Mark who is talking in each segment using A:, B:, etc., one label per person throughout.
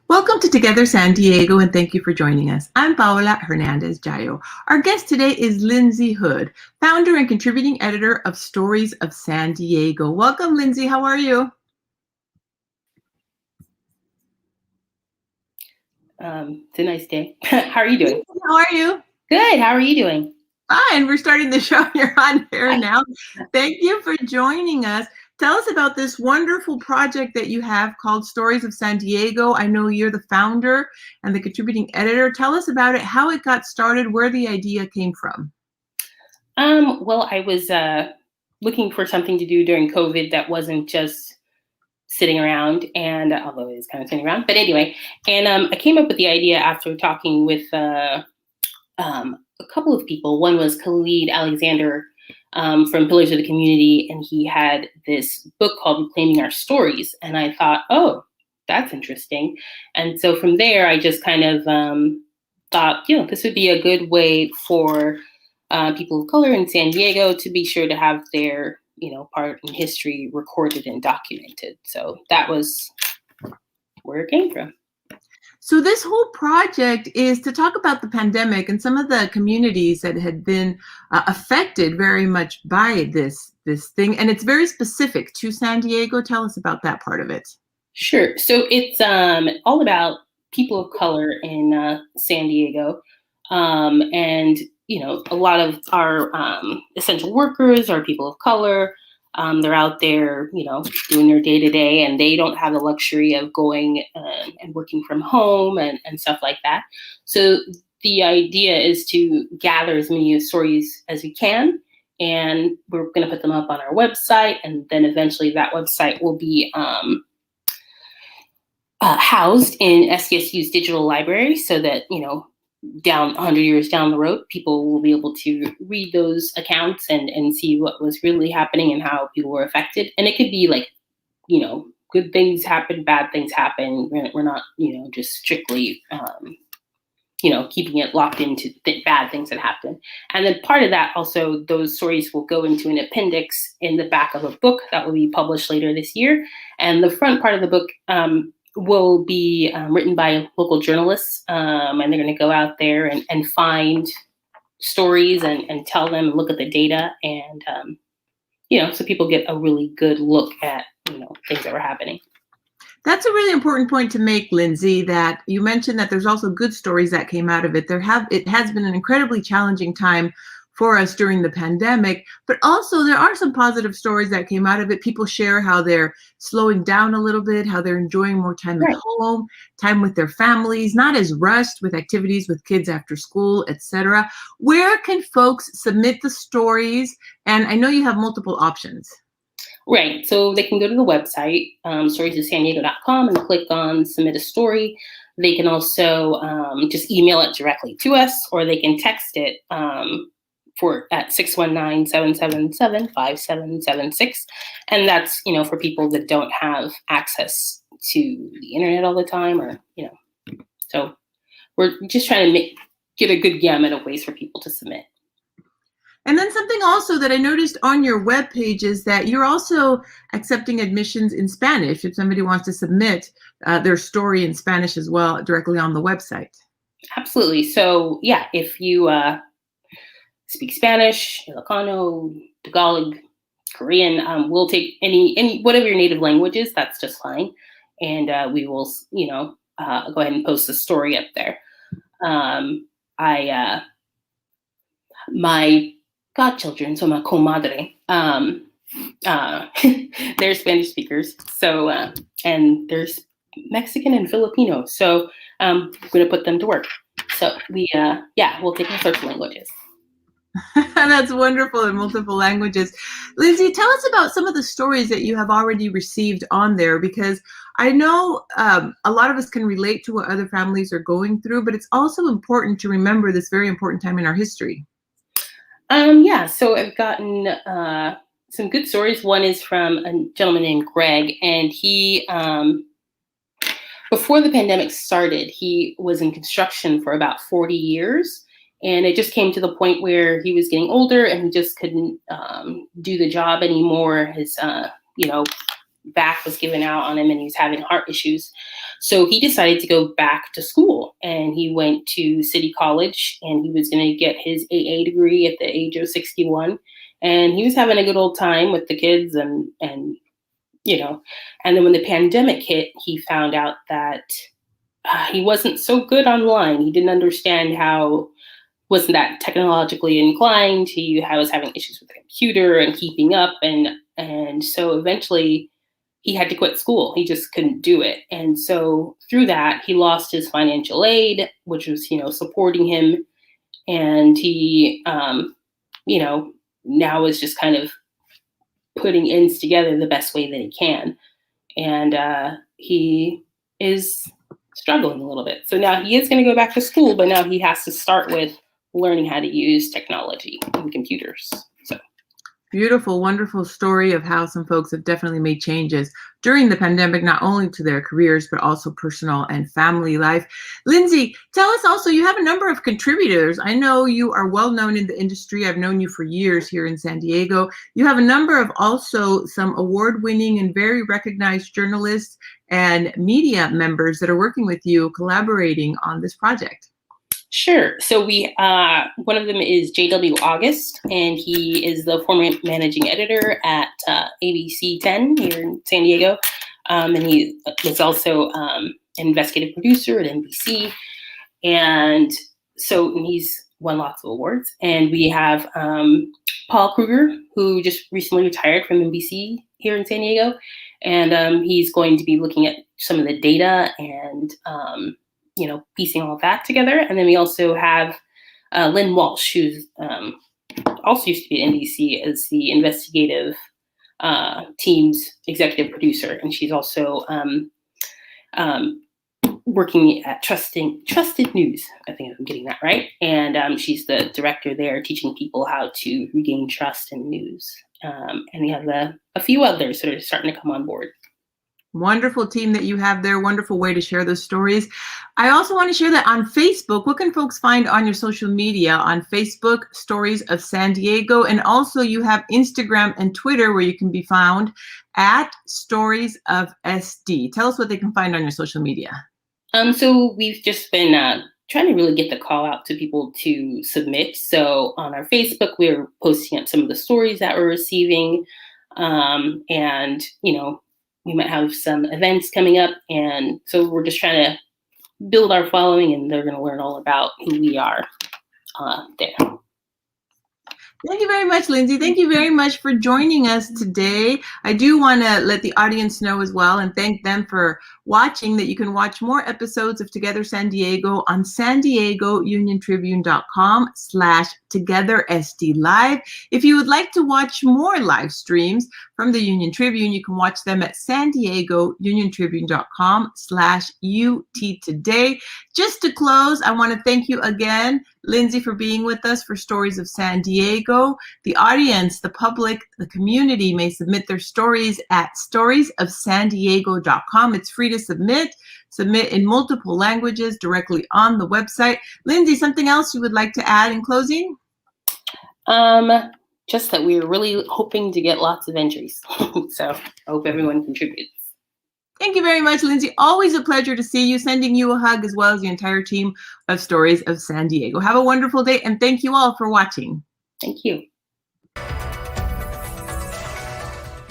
A: Welcome to Together San Diego, and thank you for joining us. I'm Paola Hernandez Jayo. Our guest today is Lindsay Hood, founder and contributing editor of Stories of San Diego. Welcome, Lindsay. How are you?
B: It's a nice day. How are you doing?
A: How are you?
B: Good. How are you doing?
A: Fine. We're starting the show. You're on air now. Thank you for joining us. Tell us about this wonderful project that you have called Stories of San Diego. I know you're the founder and the contributing editor. Tell us about it, how it got started, where the idea came from.
B: Well, I was looking for something to do during COVID that wasn't just sitting around, and although it is kind of sitting around, but anyway, and I came up with the idea after talking with a couple of people. One was Khalid Alexander from Pillars of the Community, and he had this book called Reclaiming Our Stories, and I thought, oh, that's interesting. And so from there, I just kind of thought, this would be a good way for people of color in San Diego to be sure to have their, part in history recorded and documented. So that was where it came from.
A: So this whole project is to talk about the pandemic and some of the communities that had been affected very much by this thing. And it's very specific to San Diego. Tell us about that part of it.
B: Sure. So it's all about people of color in San Diego. And, a lot of our essential workers are people of color. They're out there, doing their day to day, and they don't have the luxury of going and working from home and stuff like that. So the idea is to gather as many stories as we can, and we're going to put them up on our website, and then eventually that website will be housed in SDSU's digital library, so that, down 100 years down the road, people will be able to read those accounts and see what was really happening and how people were affected. And it could be like, good things happen, bad things happen. We're not, just strictly, keeping it locked into bad things that happen. And then part of that also, those stories will go into an appendix in the back of a book that will be published later this year. And the front part of the book will be written by local journalists, and they're going to go out there and find stories and tell them and look at the data, and so people get a really good look at things that were happening.
A: That's a really important point to make, Lindsay, that you mentioned that there's also good stories that came out of it. It has been an incredibly challenging time for us during the pandemic, but also there are some positive stories that came out of it. People share how they're slowing down a little bit, how they're enjoying more time at home, time with their families, not as rushed with activities with kids after school, etc. Where can folks submit the stories? And I know you have multiple options.
B: Right. So they can go to the website, storiesofsandiego.com, and click on submit a story. They can also just email it directly to us, or they can text it at 619-777-5776. And that's, for people that don't have access to the internet all the time, or, so we're just trying to get a good gamut of ways for people to submit.
A: And then something also that I noticed on your webpage is that you're also accepting admissions in Spanish if somebody wants to submit their story in Spanish as well directly on the website.
B: Absolutely. So yeah, if you speak Spanish, Ilocano, Tagalog, Korean, we'll take any whatever your native language is. That's just fine, and we will go ahead and post the story up there. My godchildren, so my comadre, they're Spanish speakers. So and there's Mexican and Filipino. So I'm going to put them to work. So we'll take our search languages.
A: That's wonderful, in multiple languages. Lindsay, tell us about some of the stories that you have already received on there, because I know a lot of us can relate to what other families are going through, but it's also important to remember this very important time in our history.
B: So I've gotten some good stories. One is from a gentleman named Greg, and he, before the pandemic started, he was in construction for about 40 years. And it just came to the point where he was getting older and he just couldn't do the job anymore. His, back was given out on him and he was having heart issues. So he decided to go back to school, and he went to City College, and he was going to get his AA degree at the age of 61. And he was having a good old time with the kids and then when the pandemic hit, he found out that he wasn't so good online. He didn't understand wasn't that technologically inclined. He was having issues with the computer and keeping up. And so eventually he had to quit school. He just couldn't do it. And so through that, he lost his financial aid, which was, supporting him. And he, now is just kind of putting ends together the best way that he can. And he is struggling a little bit. So now he is going to go back to school, but now he has to start with learning how to use technology and computers. So
A: beautiful, wonderful story of how some folks have definitely made changes during the pandemic, not only to their careers, but also personal and family life. Lindsay, tell us also, you have a number of contributors. I know you are well known in the industry. I've known you for years here in San Diego. You have a number of also some award-winning and very recognized journalists and media members that are working with you, collaborating on this project.
B: Sure. So one of them is J.W. August, and he is the former managing editor at ABC 10 here in San Diego. And he is also an investigative producer at NBC. And he's won lots of awards. And we have Paul Kruger, who just recently retired from NBC here in San Diego. And he's going to be looking at some of the data and piecing all of that together. And then we also have Lynn Walsh, who's also used to be at NBC as the investigative team's executive producer. And she's also working at Trusted News. I think I'm getting that right. And she's the director there, teaching people how to regain trust in news. And we have a few others that are starting to come on board.
A: Wonderful team that you have there. Wonderful way to share those stories. I also want to share that on Facebook. What can folks find on your social media? On Facebook, Stories of San Diego. And also you have Instagram and Twitter where you can be found at Stories of SD. Tell us what they can find on your social media.
B: So we've just been trying to really get the call out to people to submit. So on our Facebook, we're posting up some of the stories that we're receiving. We might have some events coming up. And so we're just trying to build our following, and they're going to learn all about who we are there.
A: Thank you very much, Lindsay. Thank you very much for joining us today. I do want to let the audience know as well and thank them for watching that you can watch more episodes of Together San Diego on San Diego Union-Tribune.com/TogetherSD Live. If you would like to watch more live streams from the Union Tribune, you can watch them at San Diego Union-Tribune.com/UT Today. Just to close, I want to thank you again, Lindsay, for being with us for Stories of San Diego. The audience, the public, the community may submit their stories at storiesofsandiego.com. It's free to submit in multiple languages directly on the website. Lindsay, something else you would like to add in closing?
B: Just that we're really hoping to get lots of entries. So I hope everyone contributes.
A: Thank you very much, Lindsay. Always a pleasure to see you. Sending you a hug as well as the entire team of Stories of San Diego. Have a wonderful day, and thank you all for watching.
B: Thank you.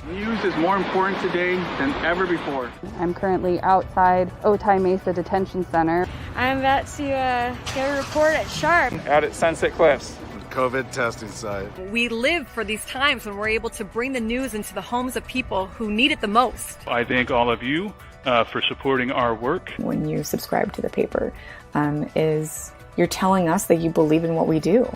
C: News is more important today than ever before.
D: I'm currently outside Otay Mesa Detention Center.
E: I'm about to get a report at Sharp.
C: Out at Sunset Cliffs.
F: COVID testing site.
G: We live for these times when we're able to bring the news into the homes of people who need it the most.
H: I thank all of you for supporting our work.
I: When you subscribe to the paper, you're telling us that you believe in what we do.